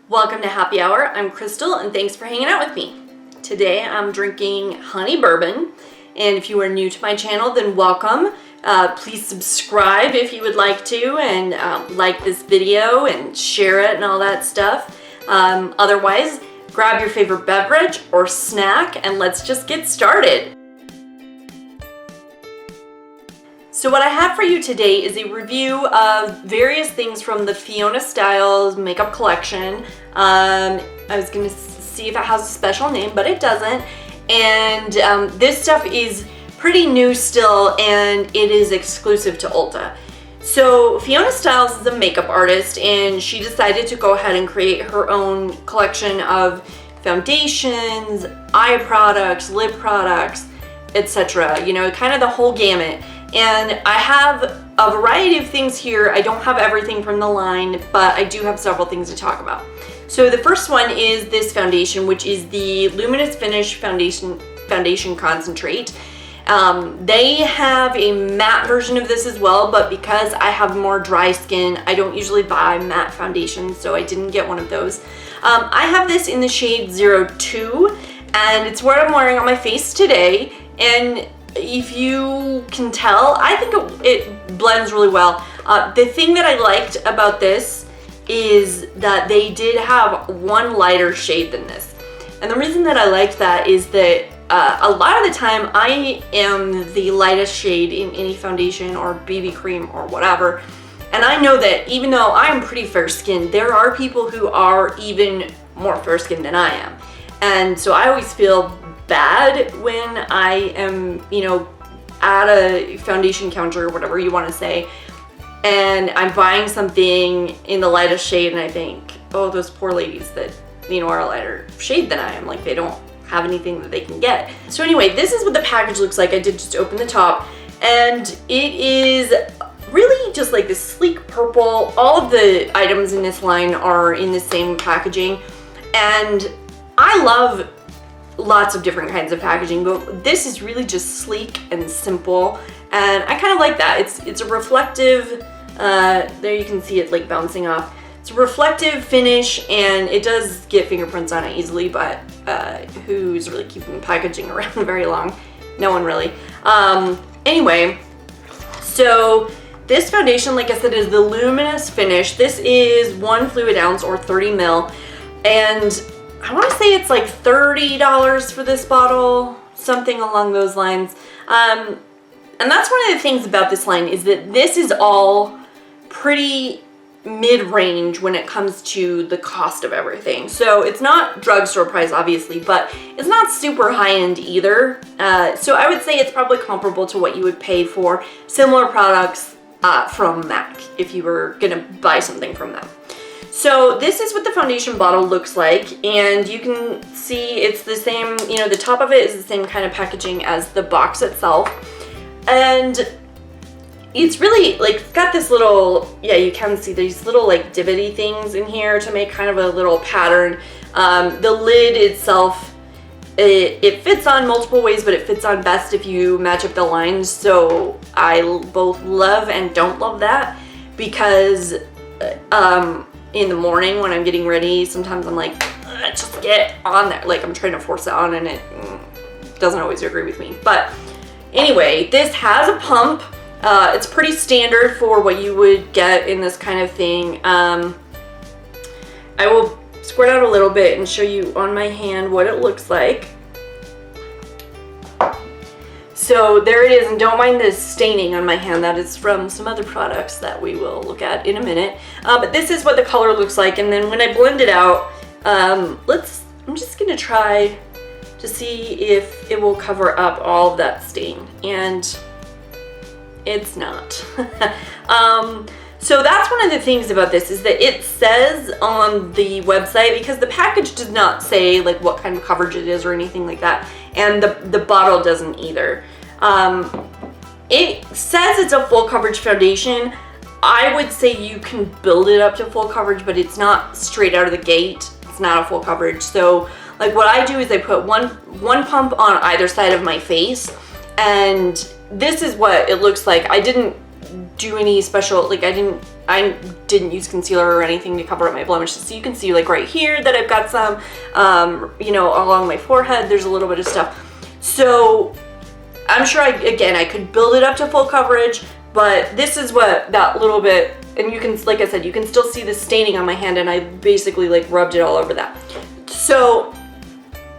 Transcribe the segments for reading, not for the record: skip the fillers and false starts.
Welcome to Happy Hour. I'm Crystal and thanks for hanging out with me. Today I'm drinking honey bourbon, and if you are new to my channel, then welcome. Please subscribe if you would like to, and like this video and share it and all that stuff. Otherwise, grab your favorite beverage or snack and let's just get started. So what I have for you today is a review of various things from the Fiona Stiles makeup collection. I was gonna see if it has a special name, but it doesn't. And this stuff is pretty new still, and it is exclusive to Ulta. So Fiona Stiles is a makeup artist, and she decided to go ahead and create her own collection of foundations, eye products, lip products, etc. You know, kind of the whole gamut. And I have a variety of things here. I don't have everything from the line, but I do have several things to talk about. So the first one is this foundation, which is the Luminous Finish Foundation Concentrate. They have a matte version of this as well, but because I have more dry skin, I don't usually buy matte foundations, so I didn't get one of those. I have this in the shade 02, and it's what I'm wearing on my face today. And if you can tell, I think it blends really well. The thing that I liked about this is that they did have one lighter shade than this. And the reason that I liked that is that a lot of the time I am the lightest shade in any foundation or BB cream or whatever. And I know that even though I'm pretty fair skinned, there are people who are even more fair skinned than I am. And so I always feel bad when I am, you know, at a foundation counter or whatever you want to say, and I'm buying something in the lightest shade and I think, oh, those poor ladies that, you know, are a lighter shade than I am, like they don't have anything that they can get. So anyway, this is what the package looks like. I did just open the top, and it is really just like this sleek purple. All of the items in this line are in the same packaging, and I love lots of different kinds of packaging, but this is really just sleek and simple, and I kind of like that. It's a reflective, there you can see it like bouncing off. It's a reflective finish, and it does get fingerprints on it easily, but who's really keeping packaging around very long? No one really. Anyway, so this foundation, like I said, is the Luminous Finish. This is 1 fluid ounce or 30 ml, and I want to say it's like $30 for this bottle, something along those lines. And that's one of the things about this line, is that this is all pretty mid-range when it comes to the cost of everything. So it's not drugstore price, obviously, but it's not super high-end either. So I would say it's probably comparable to what you would pay for similar products from MAC if you were gonna buy something from them. So this is what the foundation bottle looks like, and you can see it's the same, you know, the top of it is the same kind of packaging as the box itself. And it's really like, it's got this little, yeah, you can see these little like divoty things in here to make kind of a little pattern. The lid itself, it fits on multiple ways, but it fits on best if you match up the lines. So I both love and don't love that, because in the morning when I'm getting ready, sometimes I'm like, just get on there. Like I'm trying to force it on, and it doesn't always agree with me. But anyway, this has a pump. It's pretty standard for what you would get in this kind of thing. I will squirt out a little bit and show you on my hand what it looks like. So there it is, and don't mind this staining on my hand. That is from some other products that we will look at in a minute. But this is what the color looks like, and then when I blend it out, I'm just gonna try to see if it will cover up all of that stain, and it's not. So that's one of the things about this, is that it says on the website, because the package does not say like what kind of coverage it is or anything like that, and the bottle doesn't either. It says it's a full coverage foundation. I would say you can build it up to full coverage, but it's not straight out of the gate. It's not a full coverage. So like what I do is I put one pump on either side of my face, and this is what it looks like. I didn't do any special, like I didn't use concealer or anything to cover up my blemishes. So you can see like right here that I've got some, you know, along my forehead, there's a little bit of stuff. So I'm sure I could build it up to full coverage, but this is what that little bit, and you can, like I said, you can still see the staining on my hand, and I basically like rubbed it all over that. So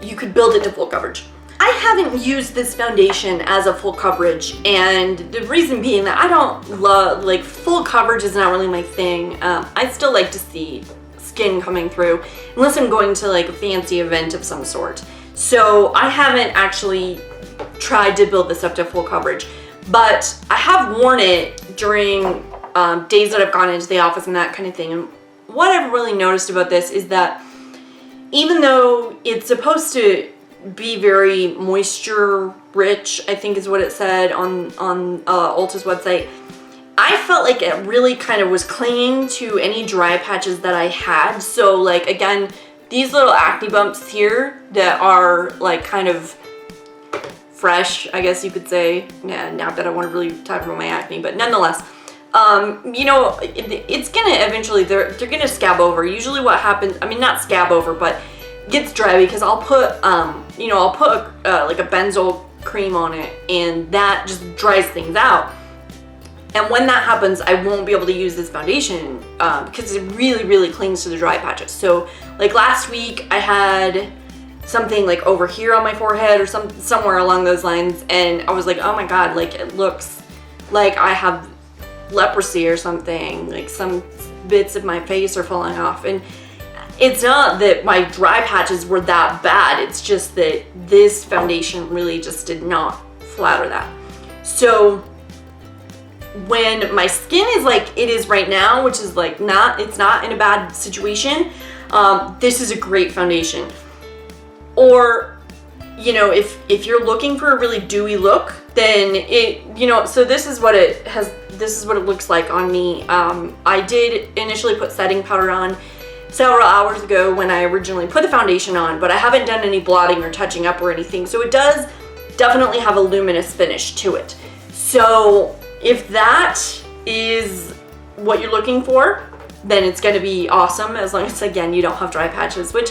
you could build it to full coverage. I haven't used this foundation as a full coverage, and the reason being that I don't love, like, full coverage is not really my thing. I still like to see skin coming through, unless I'm going to like a fancy event of some sort. So I haven't actually tried to build this up to full coverage, but I have worn it during days that I've gone into the office and that kind of thing. And what I've really noticed about this is that even though it's supposed to be very moisture rich, I think is what it said on Ulta's website, I felt like it really kind of was clinging to any dry patches that I had. So like, again, these little acne bumps here that are like kind of fresh, I guess you could say. Yeah, not that I want to really talk about my acne, but nonetheless, you know, it's gonna eventually, they're gonna scab over. Usually what happens, I mean, not scab over, but gets dry because I'll put, you know, I'll put like a benzoyl cream on it, and that just dries things out. And when that happens, I won't be able to use this foundation because it really, really clings to the dry patches. So like last week I had something like over here on my forehead or somewhere along those lines, and I was like, oh my God, like it looks like I have leprosy or something, like some bits of my face are falling off. And it's not that my dry patches were that bad, it's just that this foundation really just did not flatter that. So when my skin is like it is right now, which is like it's not in a bad situation, this is a great foundation. Or, you know, if you're looking for a really dewy look, then it, you know, so this is what it looks like on me. I did initially put setting powder on several hours ago when I originally put the foundation on, but I haven't done any blotting or touching up or anything. So it does definitely have a luminous finish to it. So if that is what you're looking for, then it's going to be awesome, as long as, again, you don't have dry patches, which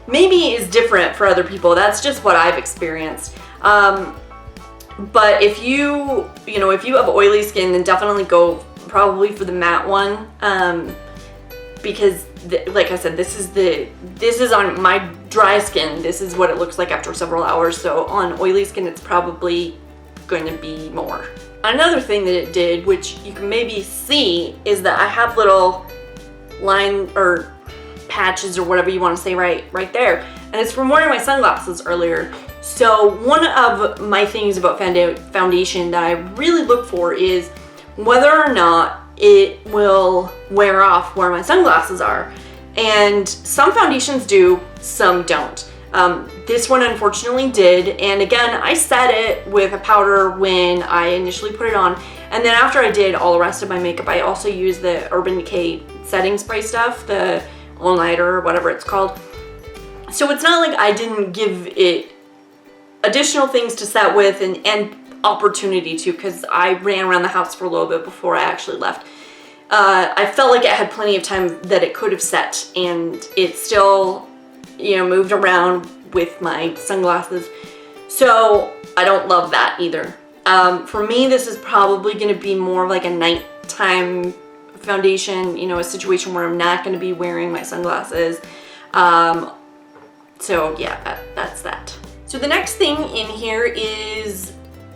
maybe is different for other people. That's just what I've experienced. But if you know, if you have oily skin, then definitely go probably for the matte one, because like I said, this is on my dry skin. This is what it looks like after several hours. So on oily skin, it's probably going to be more. Another thing that it did, which you can maybe see, is that I have little line or patches or whatever you want to say right there, and it's from wearing my sunglasses earlier. So one of my things about foundation that I really look for is whether or not it will wear off where my sunglasses are. And some foundations do, some don't. This one unfortunately did, and again, I set it with a powder when I initially put it on, and then after I did all the rest of my makeup, I also used the Urban Decay setting spray stuff, the all-nighter or whatever it's called. So it's not like I didn't give it additional things to set with and opportunity to, because I ran around the house for a little bit before I actually left. I felt like it had plenty of time that it could have set, and it still, you know, moved around with my sunglasses. So I don't love that either. For me, this is probably going to be more of like a nighttime foundation, you know, a situation where I'm not going to be wearing my sunglasses. So yeah, that's that. So the next thing in here is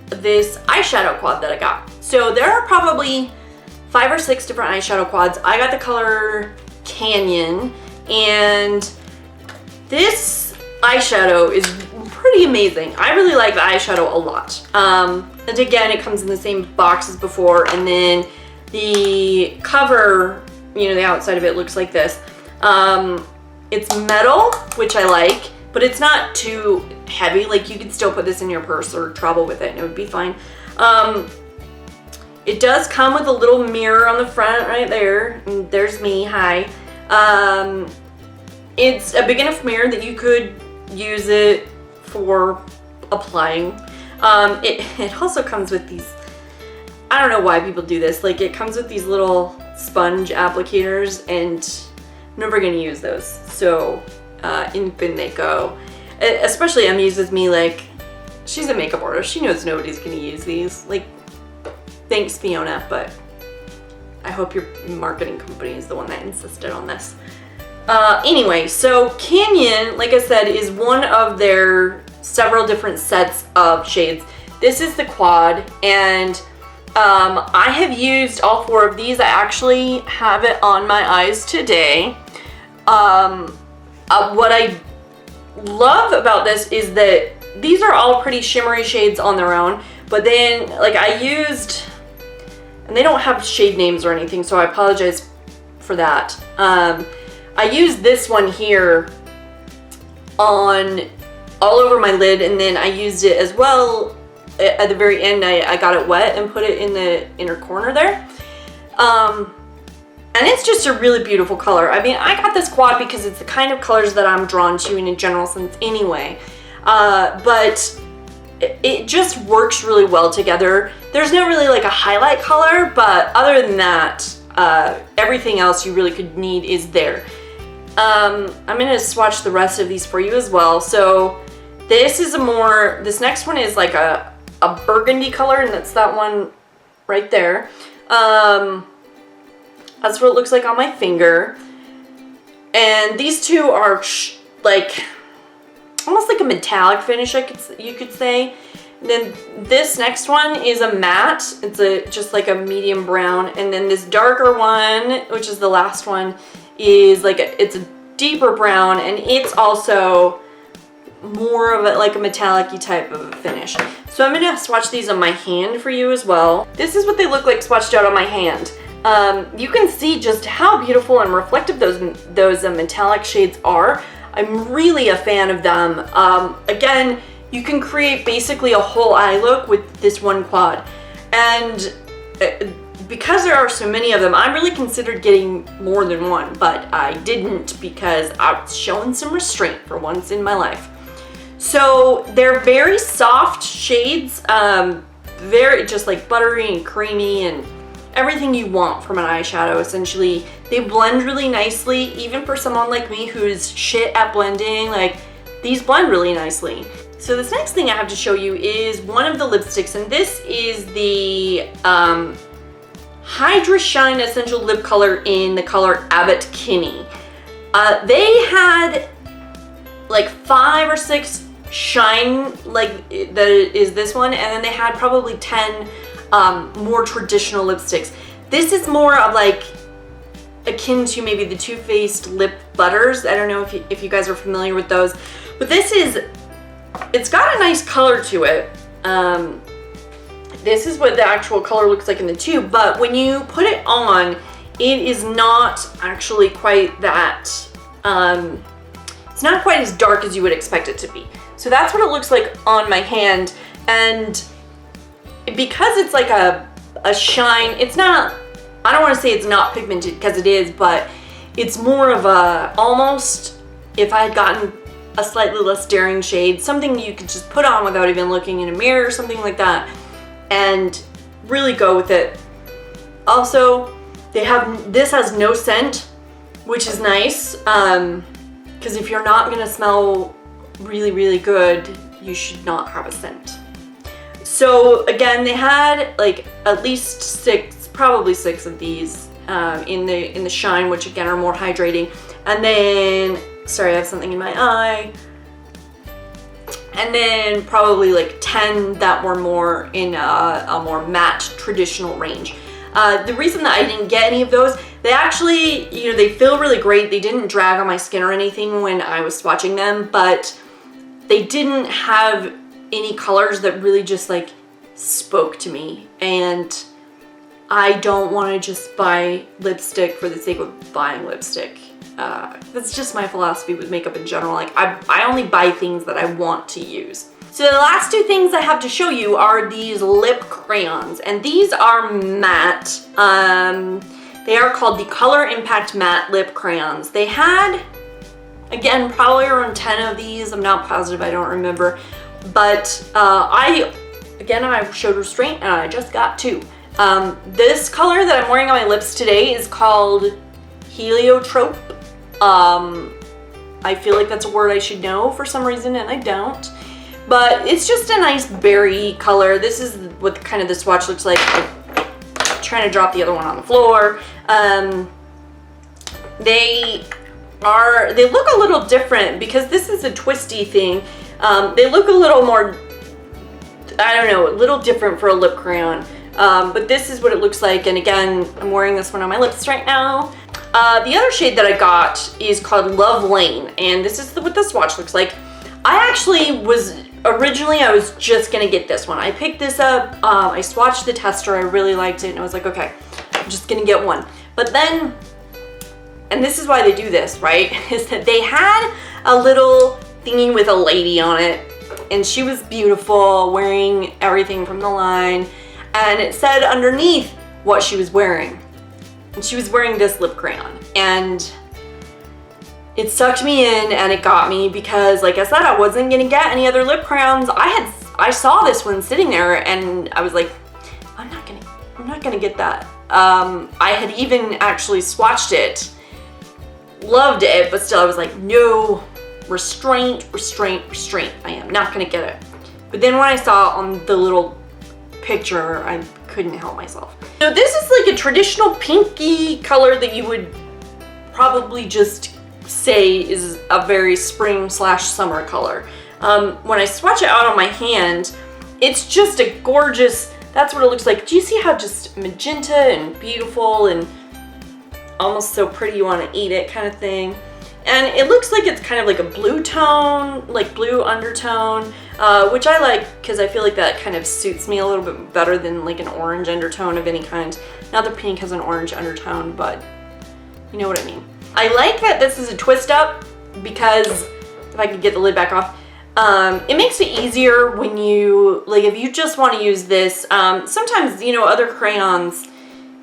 this eyeshadow quad that I got. So there are probably 5 or 6 different eyeshadow quads. I got the color Canyon, and this eyeshadow is pretty amazing. I really like the eyeshadow a lot. And again, it comes in the same box as before, and then the cover, you know, the outside of it looks like this. It's metal, which I like, but it's not too heavy. Like, you could still put this in your purse or travel with it and it would be fine. It does come with a little mirror on the front right there. And there's me, hi. It's a big enough mirror that you could use it for applying. It also comes with these I don't know why people do this. Like, it comes with these little sponge applicators, and I'm never gonna use those. So in bin they go. Especially Emmy's with me, like, she's a makeup artist. She knows nobody's gonna use these. Like, thanks Fiona, but I hope your marketing company is the one that insisted on this. Anyway, so Canyon, like I said, is one of their several different sets of shades. This is the quad, and I have used all 4 of these. I actually have it on my eyes today. What I love about this is that these are all pretty shimmery shades on their own, but then, like, I used, and they don't have shade names or anything, so I apologize for that. I used this one here on all over my lid, and then I used it as well at the very end. I got it wet and put it in the inner corner there. And it's just a really beautiful color. I mean, I got this quad because it's the kind of colors that I'm drawn to in a general sense anyway. But it just works really well together. There's no really like a highlight color, but other than that, everything else you really could need is there. I'm gonna swatch the rest of these for you as well. So this is this next one is like a burgundy color, and that's that one right there. That's what it looks like on my finger. And these two are like almost like a metallic finish, you could say. And then this next one is a matte. It's just like a medium brown. And then this darker one, which is the last one, is like it's a deeper brown, and it's also more of like a metallic-y type of a finish. So I'm gonna swatch these on my hand for you as well. This is what they look like swatched out on my hand. You can see just how beautiful and reflective those metallic shades are. I'm really a fan of them. Again, you can create basically a whole eye look with this one quad. And because there are so many of them, I really considered getting more than one, but I didn't because I was showing some restraint for once in my life. So they're very soft shades, very just like buttery and creamy and everything you want from an eyeshadow, essentially. They blend really nicely, even for someone like me who's shit at blending. Like, these blend really nicely. So this next thing I have to show you is one of the lipsticks, and this is the Hydra Shine Essential Lip Color in the color Abbott Kinney. They had like 5 or 6 shine like that is this one, and then they had probably 10 more traditional lipsticks. This is more of like akin to maybe the Too Faced lip butters. I don't know if you guys are familiar with those, but it's got a nice color to it. This is what the actual color looks like in the tube, but when you put it on, it is not actually quite that, it's not quite as dark as you would expect it to be. So that's what it looks like on my hand, and because it's like a shine, it's not, I don't want to say it's not pigmented because it is, but it's more of a, almost, if I had gotten a slightly less daring shade, something you could just put on without even looking in a mirror or something like that, and really go with it. Also, this has no scent, which is nice, because if you're not gonna smell really, really good, you should not have a scent. So again, they had like at least 6, probably 6 of these in the shine, which again are more hydrating. And then, sorry, I have something in my eye. And then probably like 10 that were more in a more matte traditional range. The reason that I didn't get any of those, they actually, you know, they feel really great. They didn't drag on my skin or anything when I was swatching them, but they didn't have any colors that really just like spoke to me. And I don't want to just buy lipstick for the sake of buying lipstick. That's just my philosophy with makeup in general. Like, I only buy things that I want to use. So the last 2 things I have to show you are these lip crayons, and these are matte. They are called the Color Impact Matte Lip Crayons. They had, again, probably around 10 of these. I'm not positive, I don't remember. But I showed restraint and I just got 2. This color that I'm wearing on my lips today is called Heliotrope. I feel like that's a word I should know for some reason, and I don't. But it's just a nice berry color. This is what kind of the swatch looks like. I'm trying to drop the other one on the floor. They look a little different because this is a twisty thing. They look a little more, I don't know, a little different for a lip crayon. But this is what it looks like, and again, I'm wearing this one on my lips right now. The other shade that I got is called Love Lane, and this is what the swatch looks like. I actually originally I was just gonna get this one. I picked this up, I swatched the tester, I really liked it, and I was like, okay, I'm just gonna get one. But then, and this is why they do this, right, is that they had a little thingy with a lady on it, and she was beautiful, wearing everything from the line, and it said underneath what she was wearing. And she was wearing this lip crayon, and it sucked me in and it got me because, like I said, I wasn't gonna get any other lip crayons. I saw this one sitting there and I was like, I'm not gonna get that. I had even actually swatched it, loved it, but still I was like, no, restraint. I am not gonna get it. But then when I saw on the little picture, I couldn't help myself. So this is like a traditional pinky color that you would probably just say is a very spring/summer color. When I swatch it out on my hand, it's just a gorgeous, that's what it looks like. Do you see how just magenta and beautiful and almost so pretty you want to eat it kind of thing? And it looks like it's kind of like a blue tone, like blue undertone, which I like because I feel like that kind of suits me a little bit better than like an orange undertone of any kind. Now the pink has an orange undertone, but you know what I mean. I like that this is a twist up because, if I could get the lid back off, it makes it easier when you, like if you just want to use this, sometimes, you know, other crayons,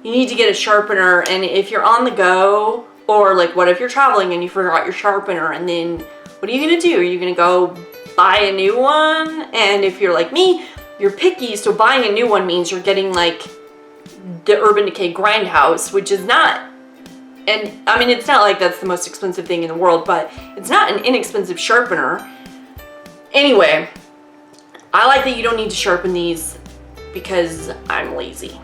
you need to get a sharpener, and if you're on the go, or like what if you're traveling and you forgot your sharpener, and then what are you gonna do? Are you gonna go buy a new one? And if you're like me, you're picky, so buying a new one means you're getting like the Urban Decay Grindhouse, which is not, and I mean, it's not like that's the most expensive thing in the world, but it's not an inexpensive sharpener. Anyway, I like that you don't need to sharpen these because I'm lazy.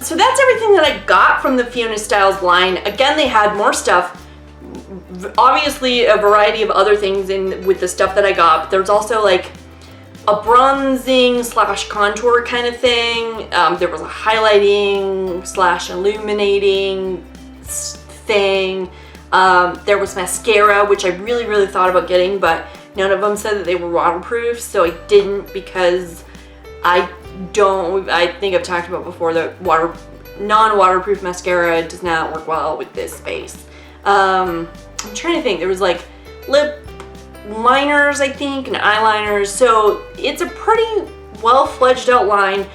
So that's everything that I got from the Fiona Stiles line. Again, they had more stuff. Obviously, a variety of other things in with the stuff that I got. But there's also like a bronzing/contour kind of thing. There was a highlighting/illuminating thing. There was mascara, which I really thought about getting, but none of them said that they were waterproof, so I didn't because I think I've talked about before that non-waterproof mascara does not work well with this space. I'm trying to think, there was like lip liners, I think, and eyeliners, so it's a pretty well-fledged out line,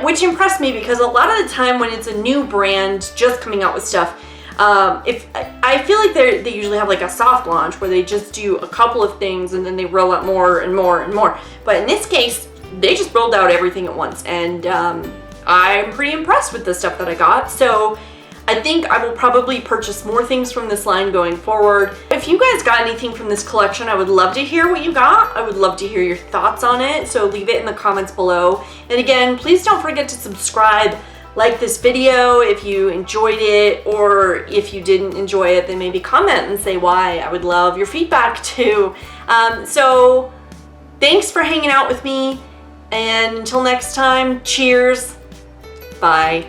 which impressed me because a lot of the time when it's a new brand just coming out with stuff, if I feel like they usually have like a soft launch where they just do a couple of things and then they roll out more and more and more. But in this case, they just rolled out everything at once, and I'm pretty impressed with the stuff that I got. So I think I will probably purchase more things from this line going forward. If you guys got anything from this collection, I would love to hear what you got. I would love to hear your thoughts on it, so leave it in the comments below. And again, please don't forget to subscribe, like this video if you enjoyed it, or if you didn't enjoy it, then maybe comment and say why. I would love your feedback too. So thanks for hanging out with me. And until next time, cheers. Bye.